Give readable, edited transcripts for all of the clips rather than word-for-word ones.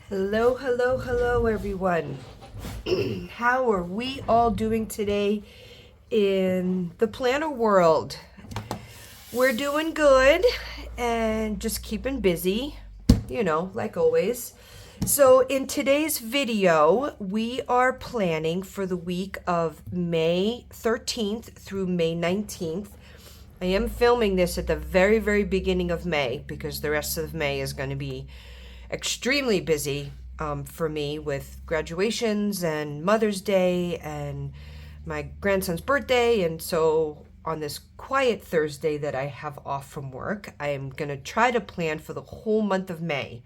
Hello, hello, hello, everyone. How are we all doing today in the planner world? We're doing good and just keeping busy, like always. So, in today's video, we are planning for the week of May 13th through May 19th. I am filming this at the very, very beginning of May because the rest of May is going to be extremely busy for me with graduations and Mother's Day and my grandson's birthday. And so on this quiet Thursday that I have off from work, I am going to try to plan for the whole month of May.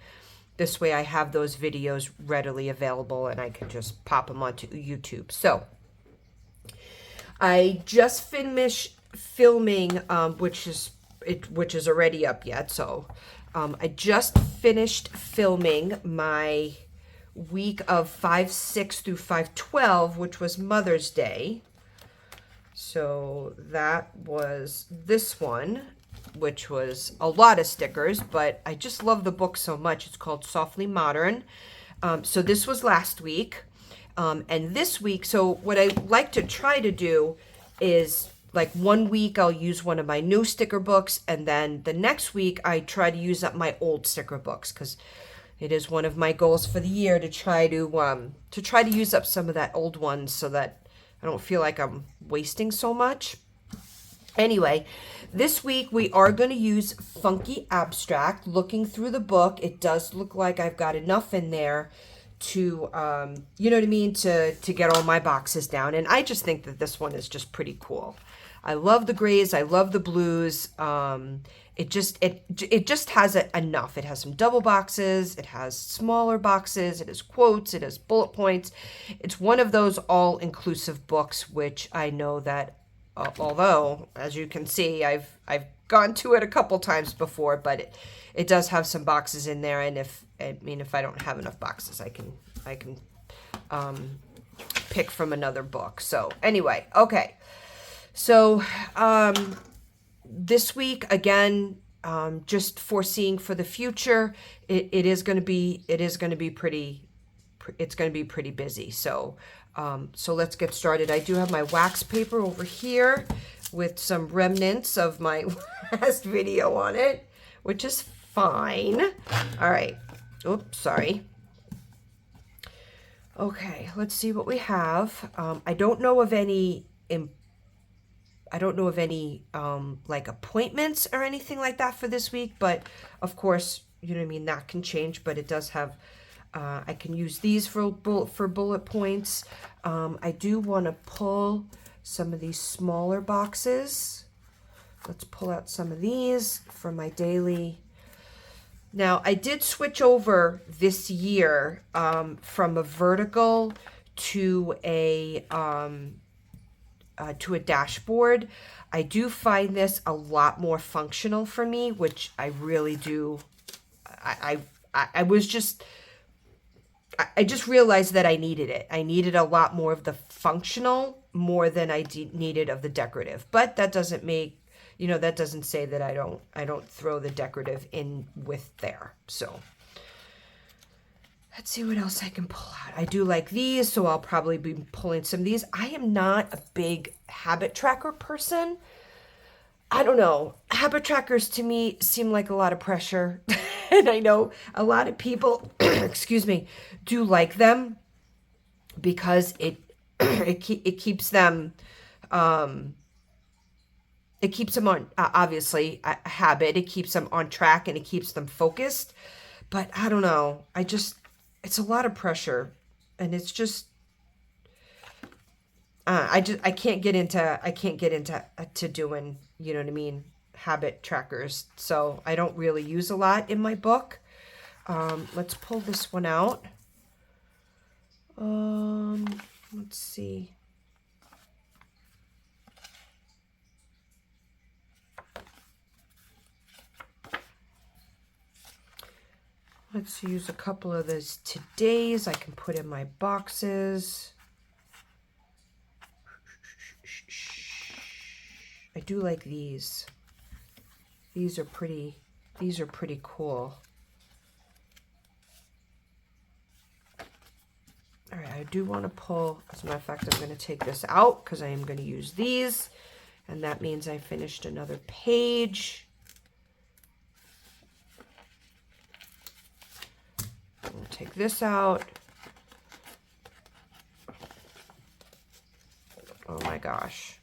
This way I have those videos readily available and I can just pop them onto YouTube. So I just finished filming, which is already up yet. So I just finished filming my week of 5/6 through 5/12, which was Mother's Day. So that was this one, which was a lot of stickers, but I just love the book so much. It's called Softly Modern. So this was last week. And this week, so what I like to try to do is like one week I'll use one of my new sticker books, and then the next week I try to use up my old sticker books because it is one of my goals for the year to try to use up some of that old ones so that I don't feel like I'm wasting so much. Anyway, this week we are going to use Funky Abstract. Looking through the book, it does look like I've got enough in there to you know what I mean, to get all my boxes down. And I just think that this one is just pretty cool. I love the grays, I love the blues. It just has enough. It has some double boxes, it has smaller boxes, it has quotes, it has bullet points. It's one of those all-inclusive books, which I know that although as you can see I've gone to it a couple times before, but it does have some boxes in there, and if I don't have enough boxes, I can pick from another book. So anyway, okay. So this week again, just foreseeing for the future, it is going to be pretty busy. So so let's get started. I do have my wax paper over here with some remnants of my last video on it, which is fine. All right. Oops, sorry. Okay, let's see what we have. I don't know of any like appointments or anything like that for this week, but of course, you know what I mean, that can change, but it does have I can use these for bullet points. I do want to pull some of these smaller boxes. Let's pull out some of these for my daily. Now, I did switch over this year from a vertical to a dashboard. I do find this a lot more functional for me, which I really do. I just realized that I needed it. I needed a lot more of the functional more than I needed of the decorative. But that doesn't that doesn't say that I don't throw the decorative in with there. So let's see what else I can pull out. I do like these, so I'll probably be pulling some of these. I am not a big habit tracker person. I don't know. Habit trackers to me seem like a lot of pressure. And I know a lot of people, excuse me, do like them because it keeps them on obviously a habit. It keeps them on track and it keeps them focused. But I don't know. It's a lot of pressure, and it's just I can't get into to doing, you know what I mean, habit trackers. So I don't really use a lot in my book. Let's pull this one out. Let's see. Let's use a couple of those today's I can put in my boxes. I do like these. These are pretty cool. All right, I do want to pull, as a matter of fact, I'm going to take this out because I am going to use these. And that means I finished another page. We'll take this out. Oh my gosh.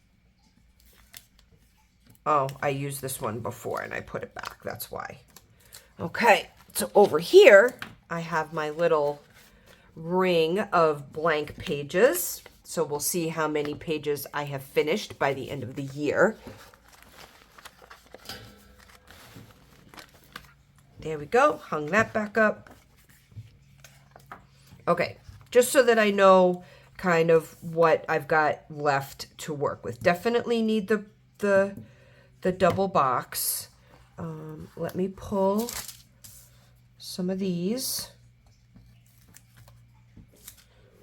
Oh, I used this one before and I put it back. That's why. Okay, so over here, I have my little ring of blank pages. So we'll see how many pages I have finished by the end of the year. There we go. Hung that back up. Okay, just so that I know kind of what I've got left to work with. Definitely need the double box. Let me pull some of these.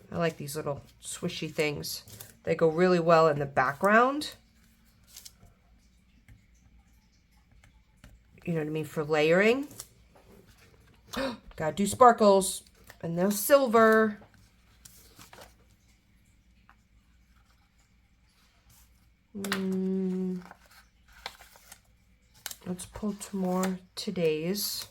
I like these little swishy things. They go really well in the background. You know what I mean? For layering. Gotta do sparkles. And they're silver. Let's pull two more today's.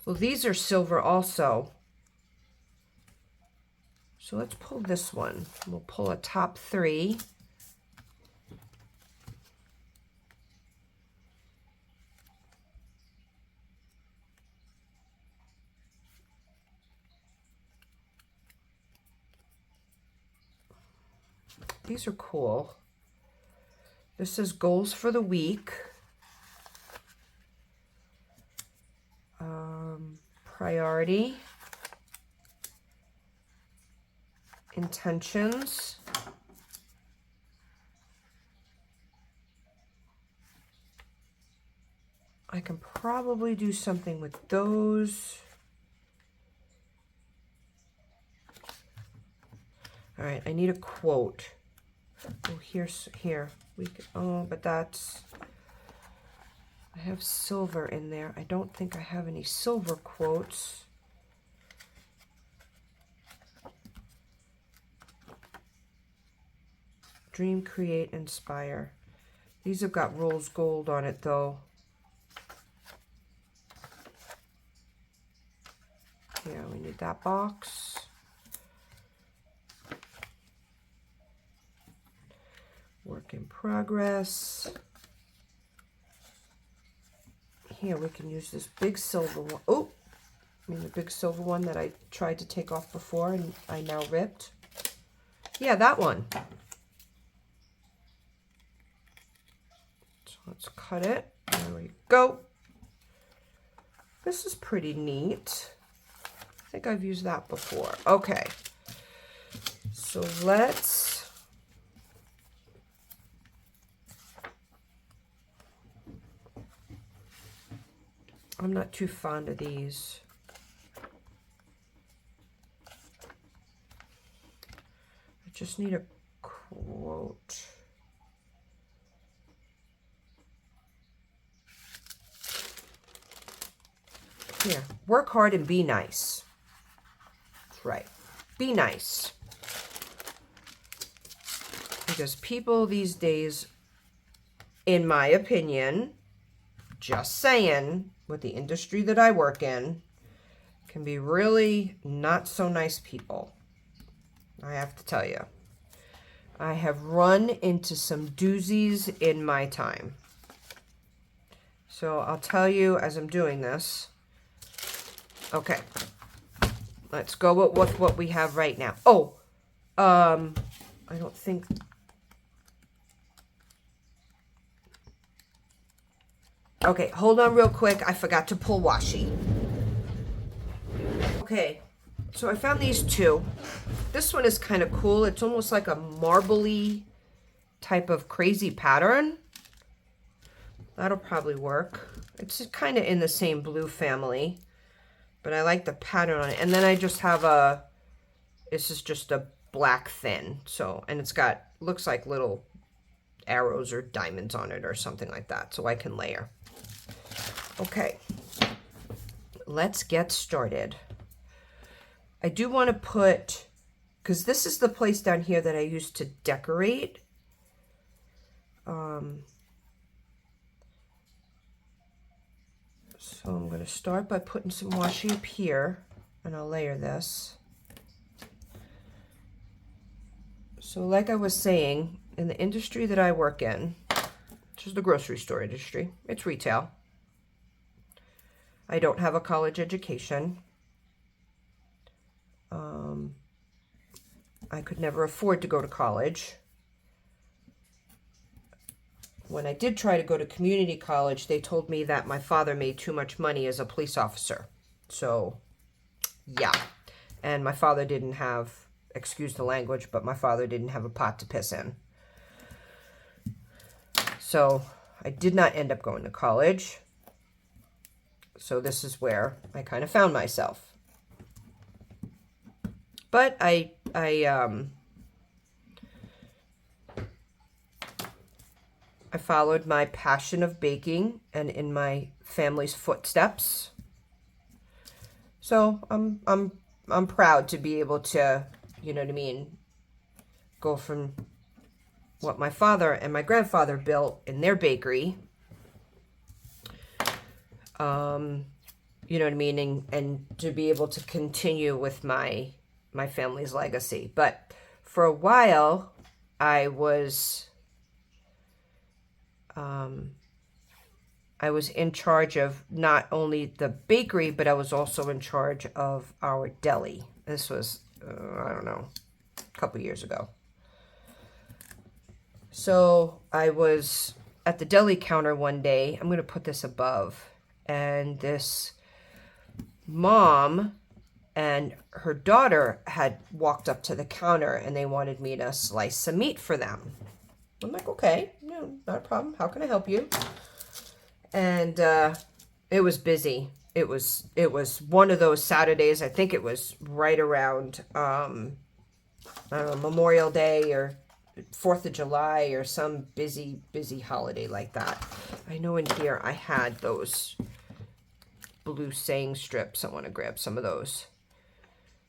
Well, these are silver also. So let's pull this one. We'll pull a top 3. These are cool. This is goals for the week. Priority. Intentions. I can probably do something with those. All right, I need a quote. Oh, here. We can, oh, but that's, I have silver in there. I don't think I have any silver quotes. Dream, create, inspire. These have got rose gold on it though. Yeah, we need that box. Work in progress. Here, we can use this big silver one. Oh, I mean the big silver one that I tried to take off before and I now ripped. Yeah, that one. So let's cut it. There we go. This is pretty neat. I think I've used that before. Okay. So I'm not too fond of these. I just need a quote. Here, work hard and be nice. That's right. Be nice. Because people these days, in my opinion, just saying, with the industry that I work in, can be really not so nice people. I have to tell you. I have run into some doozies in my time. So I'll tell you as I'm doing this. Okay. Let's go with what we have right now. Oh, I don't think... Okay, hold on real quick. I forgot to pull washi. Okay, so I found these two. This one is kind of cool. It's almost like a marbly type of crazy pattern. That'll probably work. It's kind of in the same blue family. But I like the pattern on it. And then I just have a, this is just a black thin. So, and it's got, looks like little arrows or diamonds on it or something like that. So I can layer. Okay. Let's get started. I do want to put, because this is the place down here that I used to decorate. So I'm going to start by putting some washi up here, and I'll layer this. So like I was saying, in the industry that I work in, which is the grocery store industry, it's retail. I don't have a college education. I could never afford to go to college. When I did try to go to community college, they told me that my father made too much money as a police officer. So, yeah. And my father didn't have, excuse the language, but my father didn't have a pot to piss in. So, I did not end up going to college. So this is where I kind of found myself. But I followed my passion of baking and in my family's footsteps. So I'm proud to be able to, you know what I mean, go from what my father and my grandfather built in their bakery. You know what I mean, and to be able to continue with my family's legacy. But for a while, I was in charge of not only the bakery, but I was also in charge of our deli. This was, I don't know, a couple years ago. So I was at the deli counter one day. I'm going to put this above. And this mom and her daughter had walked up to the counter and they wanted me to slice some meat for them. I'm like, okay, no, not a problem. How can I help you? And it was busy. It was one of those Saturdays. I think it was right around I don't know, Memorial Day or 4th of July or some busy holiday like that. I know in here I had those blue saying strips. I want to grab some of those.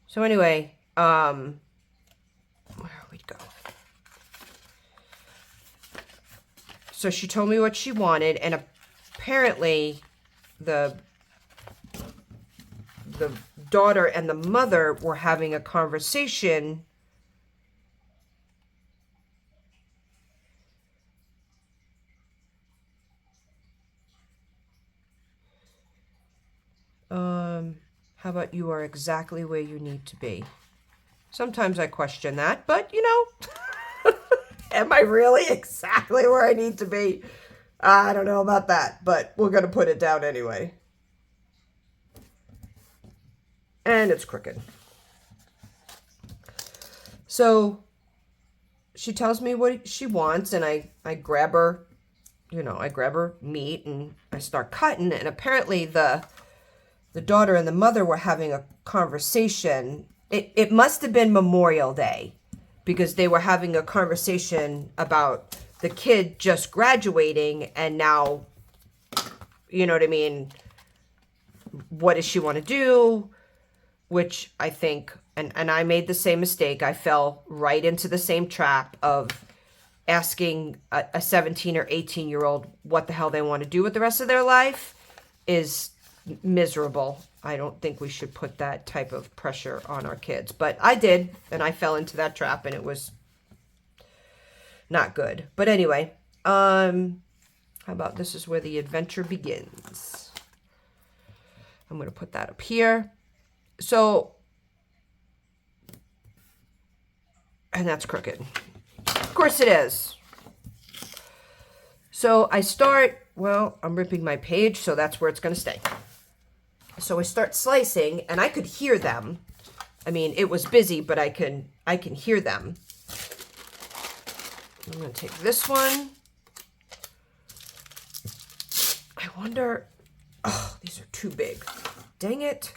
So anyway, where we go? So she told me what she wanted, and apparently the daughter and the mother were having a conversation how about you are exactly where you need to be? Sometimes I question that, but you know, am I really exactly where I need to be? I don't know about that, but we're going to put it down anyway. And it's crooked. So she tells me what she wants, and I grab her, you know, I grab her meat and I start cutting, and apparently the daughter and the mother were having a conversation. It must have been Memorial Day, because they were having a conversation about the kid just graduating and now, you know what I mean, what does she want to do? Which I think, and I made the same mistake. I fell right into the same trap of asking a 17 or 18-year-old what the hell they want to do with the rest of their life is miserable. I don't think we should put that type of pressure on our kids. But I did, and I fell into that trap, and it was not good. But anyway, how about this is where the adventure begins. I'm going to put that up here. So, and that's crooked. Of course it is. So I start, well, I'm ripping my page, so that's where it's going to stay. So I start slicing, and I could hear them. I mean, it was busy, but I can hear them. I'm going to take this one. I wonder, oh, these are too big. Dang it.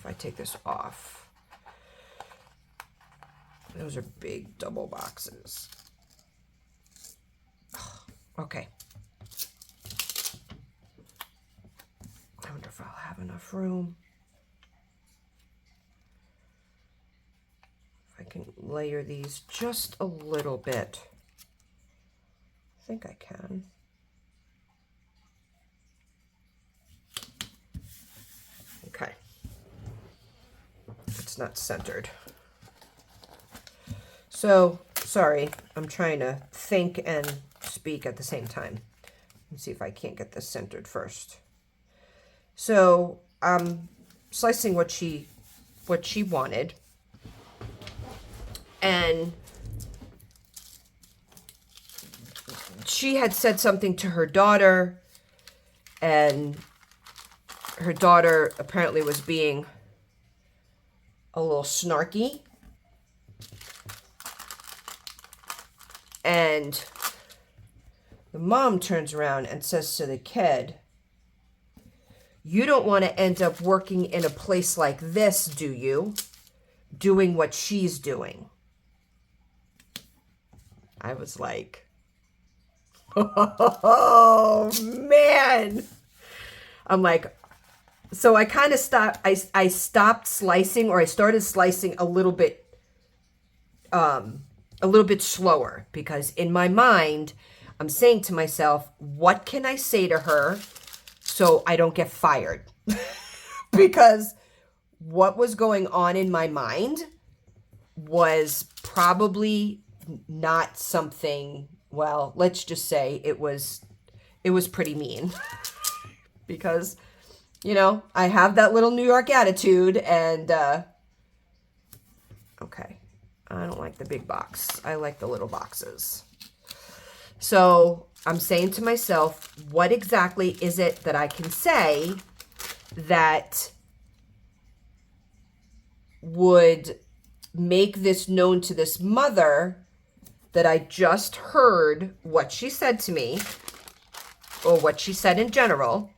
I take this off. Those are big double boxes. Okay. I wonder if I'll have enough room. If I can layer these just a little bit. I think I can. Okay. It's not centered. So, sorry, I'm trying to think and speak at the same time. Let's see if I can't get this centered first. So, I'm slicing what she wanted. And she had said something to her daughter, and her daughter apparently was being a little snarky. And the mom turns around and says to the kid, "You don't want to end up working in a place like this, do you? Doing what she's doing." I was like, oh, man. I'm like, so I kind of stopped. I stopped slicing, or I started slicing a little bit slower, because in my mind, I'm saying to myself, what can I say to her so I don't get fired? Because what was going on in my mind was probably not something, well, let's just say it was pretty mean. Because, you know, I have that little New York attitude, and okay, I don't like the big box. I like the little boxes. So I'm saying to myself, what exactly is it that I can say that would make this known to this mother that I just heard what she said to me, or what she said in general.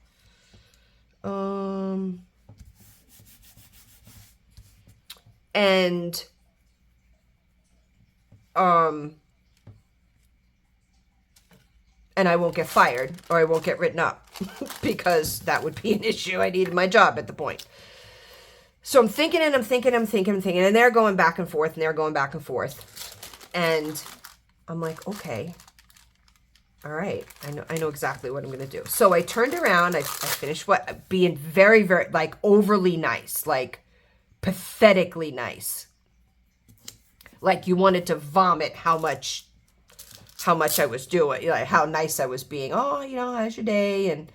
And I won't get fired, or I won't get written up, because that would be an issue. I needed my job at the point. So I'm thinking, and I'm thinking, and they're going back and forth, and they're going back and forth. And I'm like, okay, all right, I know exactly what I'm going to do. So I turned around, I finished being very, very, like, overly nice, like pathetically nice. Like you wanted to vomit how much I was doing, like how nice I was being. Oh, you know, how's your day? And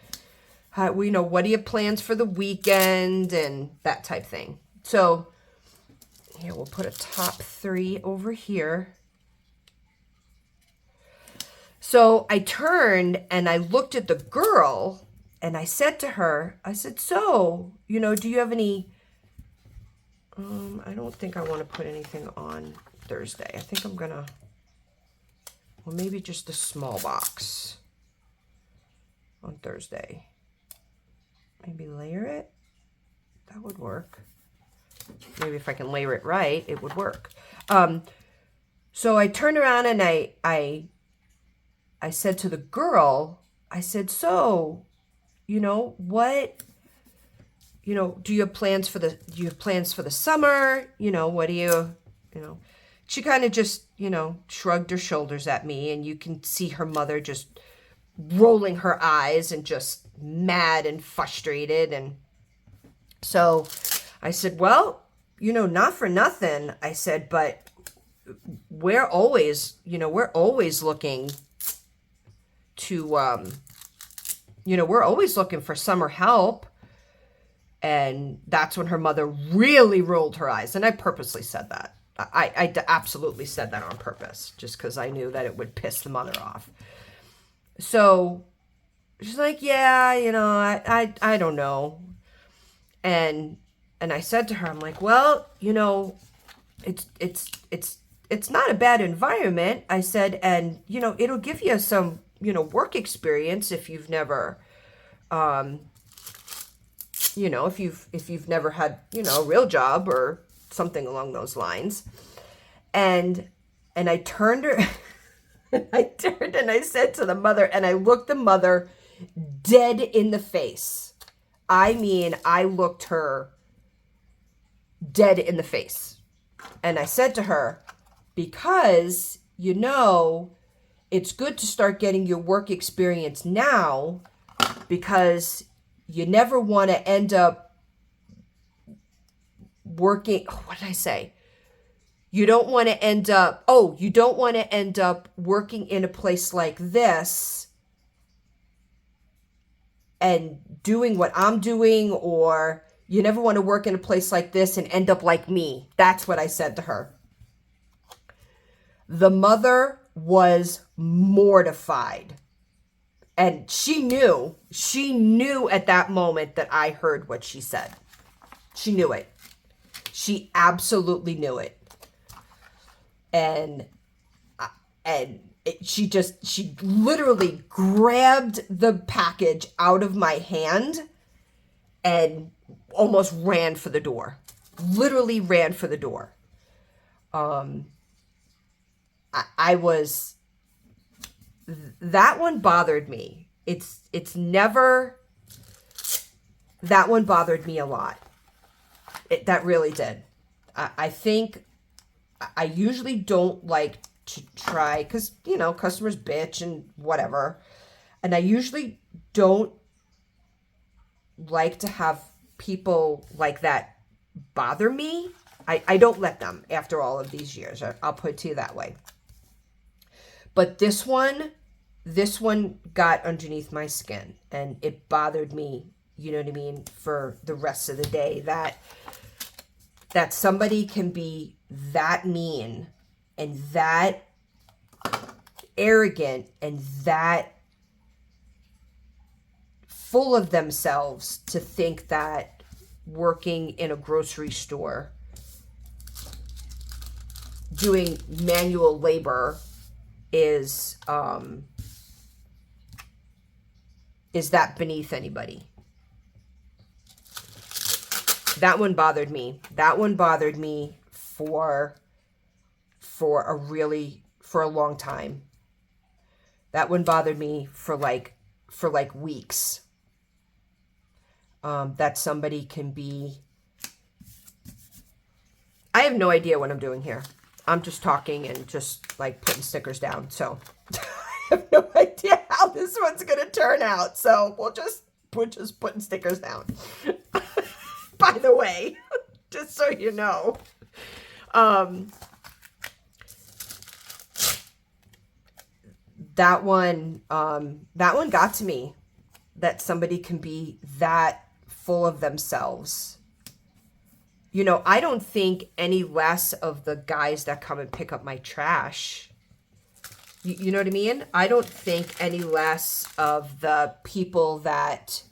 how, you know, what are your plans for the weekend? And that type thing. So here, we'll put a top 3 over here. So I turned and I looked at the girl, and I said to her, I said, so, you know, do you have any, I don't think I want to put anything on Thursday. I think I'm going to, well, maybe just a small box on Thursday. Maybe layer it. That would work. Maybe if I can layer it right, it would work. So I turned around and I said to the girl, I said, so, you know, what, you know, do you have plans for the summer? You know, what do you know? She kind of just, you know, shrugged her shoulders at me, and you can see her mother just rolling her eyes and just mad and frustrated. And so I said, well, you know, not for nothing. I said, but we're always looking to, you know, we're always looking for summer help. And that's when her mother really rolled her eyes. And I purposely said that. I absolutely said that on purpose, just because I knew that it would piss the mother off. So she's like, yeah, you know, I don't know. And I said to her, I'm like, well, you know, it's not a bad environment. I said, and, you know, it'll give you some, you know, work experience if you've never, you know, if you've never had, you know, a real job or something along those lines. And I turned her, I turned and I said to the mother, and I looked the mother dead in the face. I mean, I looked her dead in the face. And I said to her, because, you know, it's good to start getting your work experience now, because you never want to end up working. What did I say? You don't want to end up, you don't want to end up working in a place like this and doing what I'm doing, or you never want to work in a place like this and end up like me. That's what I said to her. The mother was mortified. And she knew at that moment that I heard what she said. She knew it. She absolutely knew it. She literally grabbed the package out of my hand and almost ran for the door. Literally ran for the door. That one bothered me. That one bothered me a lot. That really did. I think I usually don't like to try, because, you know, customers bitch and whatever. And I usually don't like to have people like that bother me. I don't let them after all of these years. I'll put it to you that way. But this one got underneath my skin, and it bothered me, you know what I mean, for the rest of the day, that somebody can be that mean and that arrogant and that full of themselves to think that working in a grocery store doing manual labor is that beneath anybody. That one bothered me. That one bothered me for a long time. That one bothered me for like weeks. That somebody can be. I have no idea what I'm doing here. I'm just talking and just like putting stickers down. So I have no idea how this one's gonna turn out. So we're just putting stickers down. By the way, just so you know. That one got to me, that somebody can be that full of themselves. You know, I don't think any less of the guys that come and pick up my trash. You know what I mean? I don't think any less of the people that,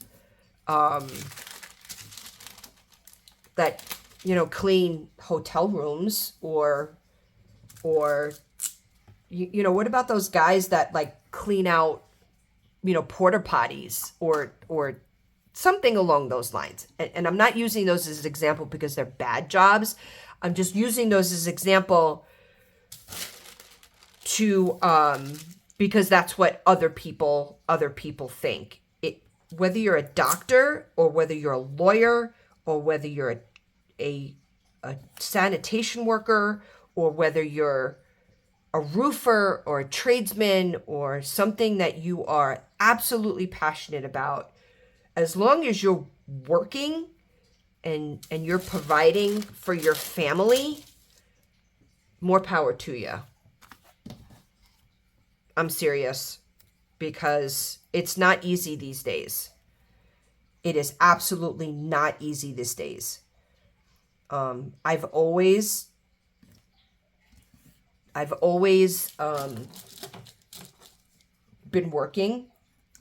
you know, clean hotel rooms or, you know, what about those guys that like clean out, you know, porta potties or something along those lines. And I'm not using those as an example because they're bad jobs. I'm just using those as an example to, because that's what other people think. Whether you're a doctor or whether you're a lawyer or whether you're a sanitation worker or whether you're a roofer or a tradesman or something that you are absolutely passionate about, as long as you're working and you're providing for your family, more power to you. I'm serious, because it's not easy these days. It is absolutely not easy these days. I've always been working.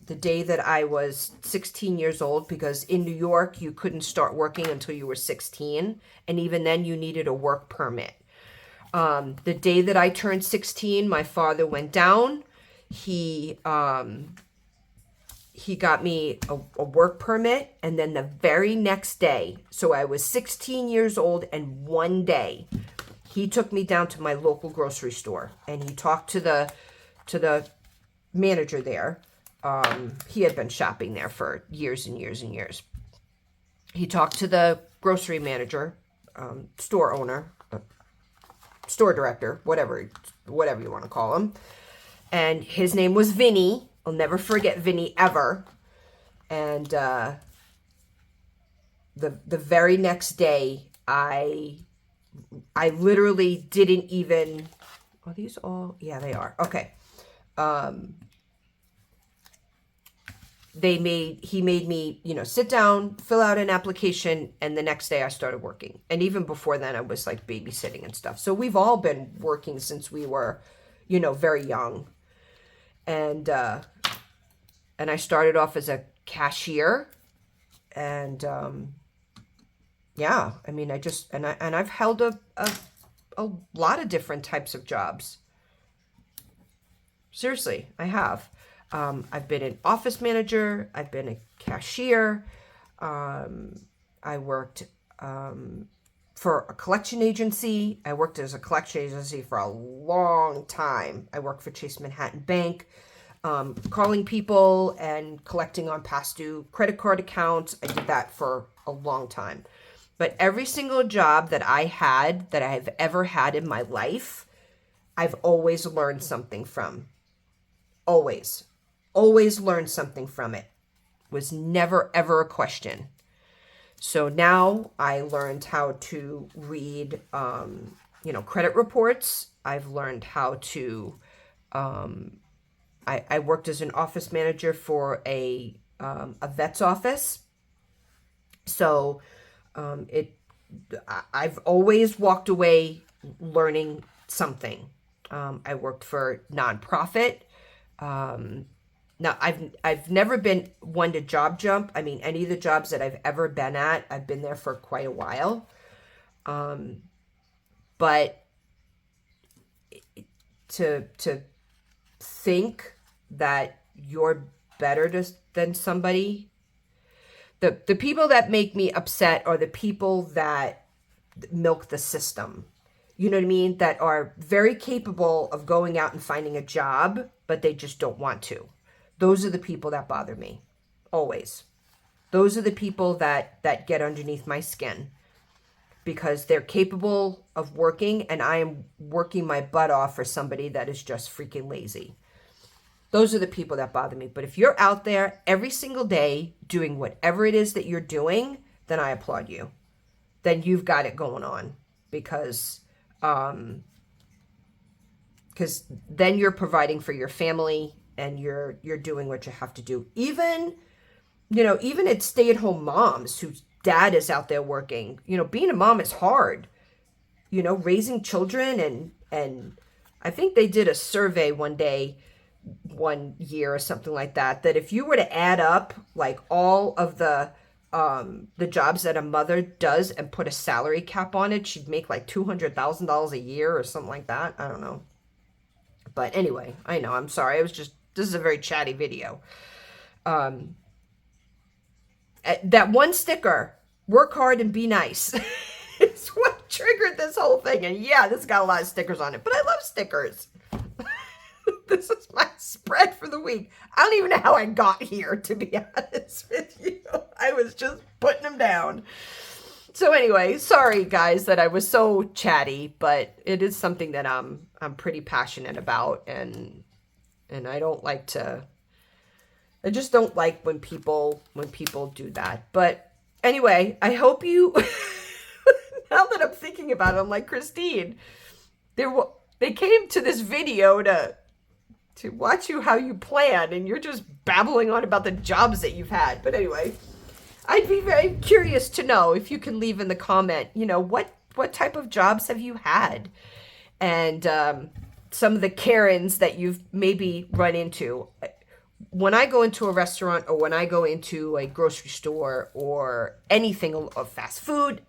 The day that I was 16 years old, because in New York, you couldn't start working until you were 16. And even then you needed a work permit. The day that I turned 16, my father went down. He he got me a work permit, and then the very next day, so I was 16 years old, and one day he took me down to my local grocery store, and he talked to the manager there. He had been shopping there for years and years and years. He talked to the grocery manager, store owner, store director, whatever you want to call him. And his name was Vinny. I'll never forget Vinny ever. And the very next day, I literally didn't even. Are these all? Yeah, they are. Okay. He made me, sit down, fill out an application, and the next day I started working. And even before then, I was like babysitting and stuff. So we've all been working since we were, very young. And I started off as a cashier, and yeah, I mean, I've held a lot of different types of jobs. Seriously, I have. I've been an office manager. I've been a cashier. I worked for a collection agency. I worked as a collection agency for a long time. I worked for Chase Manhattan Bank, calling people and collecting on past due credit card accounts. I did that for a long time. But every single job that I've ever had in my life, I've always learned something from. Always learned something from it. Was never ever a question. So now I learned how to read, credit reports. I've learned how to, I worked as an office manager for a vet's office. So I've always walked away learning something. I worked for nonprofit. Now I've never been one to job jump. I mean, any of the jobs that I've ever been at, I've been there for quite a while. But to think that you're better than somebody, the people that make me upset are the people that milk the system. You know what I mean? That are very capable of going out and finding a job, but they just don't want to. Those are the people that bother me. Always. Those are the people that get underneath my skin. Because they're capable of working, and I am working my butt off for somebody that is just freaking lazy. Those are the people that bother me. But if you're out there every single day doing whatever it is that you're doing, then I applaud you. Then you've got it going on. Because then you're providing for your family, and you're doing what you have to do. Even at stay-at-home moms whose dad is out there working, being a mom is hard. Raising children, and I think they did a survey one year or something like that if you were to add up like all of the jobs that a mother does and put a salary cap on it, she'd make like $200,000 a year or something like that. I don't know. But anyway, I know, I'm sorry. This is a very chatty video. That one sticker, work hard and be nice. It's what triggered this whole thing. And yeah, this got a lot of stickers on it, but I love stickers. This is my spread for the week. I don't even know how I got here, to be honest with you. I was just putting them down. So anyway, sorry guys that I was so chatty, but it is something that I'm pretty passionate about, and I don't like to. I just don't like when people do that. But anyway, I hope you. Now that I'm thinking about it, I'm like, Christine, they came to this video to watch how you plan, and you're just babbling on about the jobs that you've had. But anyway, I'd be very curious to know if you can leave in the comment, what type of jobs have you had, and some of the Karens that you've maybe run into. When I go into a restaurant, or when I go into a grocery store, or anything of fast food,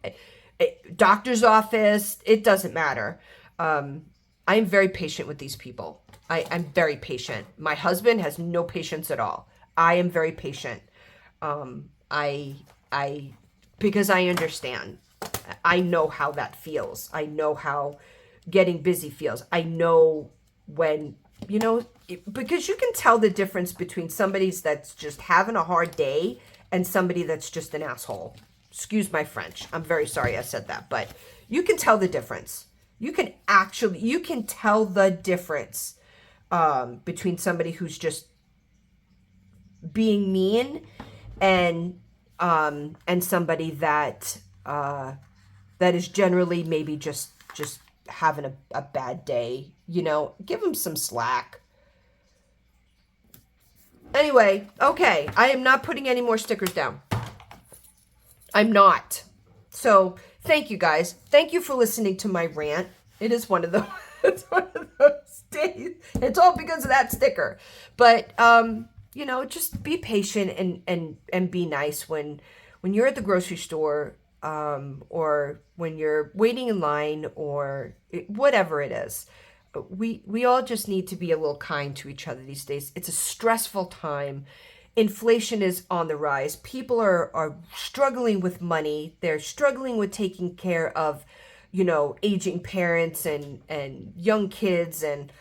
a doctor's office, it doesn't matter. I'm very patient with these people. I'm very patient. My husband has no patience at all. I am very patient. I because I understand. I know how that feels. I know how getting busy feels. I know when, because you can tell the difference between somebody's that's just having a hard day and somebody that's just an asshole. Excuse my French. I'm very sorry I said that, but you can tell the difference. You can tell the difference between somebody who's just being mean and somebody that that is generally maybe just having a bad day. Give them some slack. Anyway, okay, I am not putting any more stickers down. I'm not. So thank you guys. Thank you for listening to my rant. It is one of those. It's one of those days. It's all because of that sticker. But just be patient and be nice when you're at the grocery store, or when you're waiting in line, or whatever it is. We all just need to be a little kind to each other these days. It's a stressful time. Inflation is on the rise. People are struggling with money. They're struggling with taking care of, aging parents and young kids. And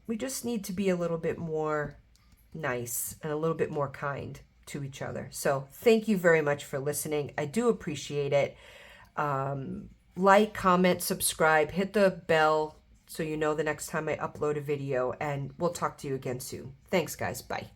we just need to be a little bit more nice and a little bit more kind to each other. So thank you very much for listening. I do appreciate it. Like, comment, subscribe, hit the bell so you know the next time I upload a video, and we'll talk to you again soon. Thanks, guys. Bye.